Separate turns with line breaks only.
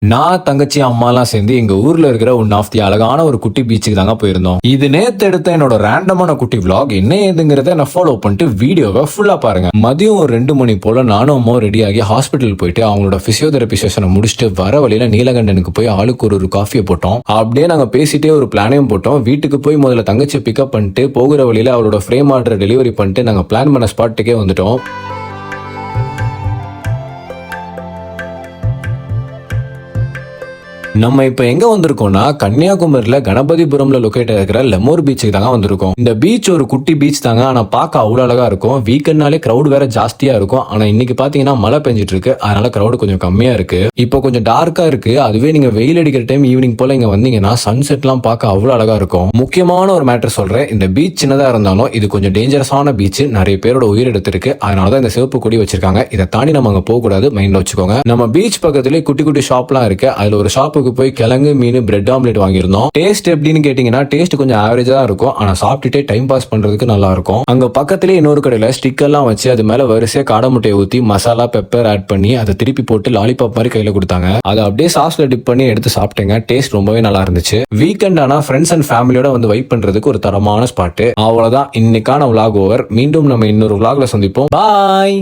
நான் தங்கச்சி அம்மாலாம் சேர்ந்து எங்க ஊர்ல இருக்கிற ஒன் ஆஃப் தி அழகான ஒரு குட்டி பீச்சுக்கு தாங்க போயிருந்தோம். இது நேத்து எடுத்த என்னோட ரேண்டமான குட்டி vlog. என்ன ஏதுங்கிறத நான் ஃபாலோ பண்ணிட்டு வீடியோவை ஃபுல்லா பாருங்க. மதியம் ஒரு 2 மணி போல நானும் அம்மாவும் ரெடி ஆகி ஹாஸ்பிட்டல் போயிட்டு அவங்களோட பிசியோதெரபி செஷனை முடிச்சுட்டு வர வழியில நீலகண்டனுக்கு போய் ஆளுக்கு ஒரு காஃபியை போட்டோம். அப்படியே நாங்க பேசிட்டே ஒரு பிளானையும் போட்டோம். வீட்டுக்கு போய் முதல்ல தங்கச்சி பிக்கப் பண்ணிட்டு போகிற வழியில அவளோட ஃப்ரேம் ஆர்டர் டெலிவரி பண்ணிட்டு நாங்க பிளான் பண்ண ஸ்பாட்டுக்கே வந்துட்டோம். நம்ம இப்ப எங்க வந்திருக்கோம்னா கன்னியாகுமரியில கணபதிபுரம்ல லொகேட் இருக்கிற லெமோர் பீச்சுக்கு தாங்க வந்திருக்கோம். இந்த பீச் ஒரு குட்டி பீச் தாங்க, ஆனா பார்க்க அவ்வளவு அழகா இருக்கும். வீக்கெண்ட்னாலே கிரௌட் வேற ஜாஸ்தியா இருக்கும். ஆனா இன்னைக்கு பாத்தீங்கன்னா மழை பெஞ்சிட்டு இருக்கு, அதனால கிரௌட் கொஞ்சம் கம்மியா இருக்கு. இப்போ கொஞ்சம் டார்க்கா இருக்கு. அதுவே நீங்க வெயில் அடிக்கிற டைம் ஈவினிங் போல இங்க வந்தீங்கன்னா சன்செட் எல்லாம் பார்க்க அவ்வளவு அழகா இருக்கும். முக்கியமான ஒரு மேட்டர் சொல்றேன், இந்த பீச் சின்னதா இருந்தாலும் இது கொஞ்சம் டேஞ்சரஸான பீச். நிறைய பேரோட உயிர் எடுத்திருக்கு, அதனாலதான் இந்த சிவப்பு கொடி வச்சிருக்காங்க. இதை தாண்டி நம்ம அங்க போக கூடாது, மைண்ட்ல வச்சுக்கோங்க. நம்ம பீச் பக்கத்துலயே குட்டி குட்டி ஷாப் எல்லாம் இருக்கு. அதுல ஒரு ஷாப்புக்கு போய் கிழங்கு மீன் பிரெட் ஆம்லெட் வாங்கியிருந்தோம். டேஸ்ட் எப்படின்னு கேட்டீங்கன்னா டேஸ்ட் கொஞ்சம் ஆவரேஜா தான் இருக்கும், ஆனா சாப்பிட்டுட்டே டைம் பாஸ் பண்றதுக்கு நல்லா இருக்கும். அங்க பக்கத்திலே இன்னொரு கடையில ஸ்டிக்கர் எல்லாம் வச்சு அது மேல வரிசையா காடை முட்டையை ஊத்தி மசாலா பெப்பர் ஆட் பண்ணி அதை திருப்பி போட்டு லாலிபாப் மாதிரி கையில கொடுத்தாங்க. அதை அப்படியே சாஸ்ல டிப் பண்ணி எடுத்து சாப்பிட்டேங்க. டேஸ்ட் ரொம்பவே நல்லா இருந்துச்சு. வீக்கெண்ட் ஆனா ஃப்ரெண்ட்ஸ் அண்ட் ஃபேமிலியோட வந்து வைப் பண்றதுக்கு ஒரு தரமான ஸ்பாட். அவ்வளவுதான், இன்னைக்கான vlog ஓவர். மீண்டும் நம்ம இன்னொரு vlogல சந்திப்போம். பாய்.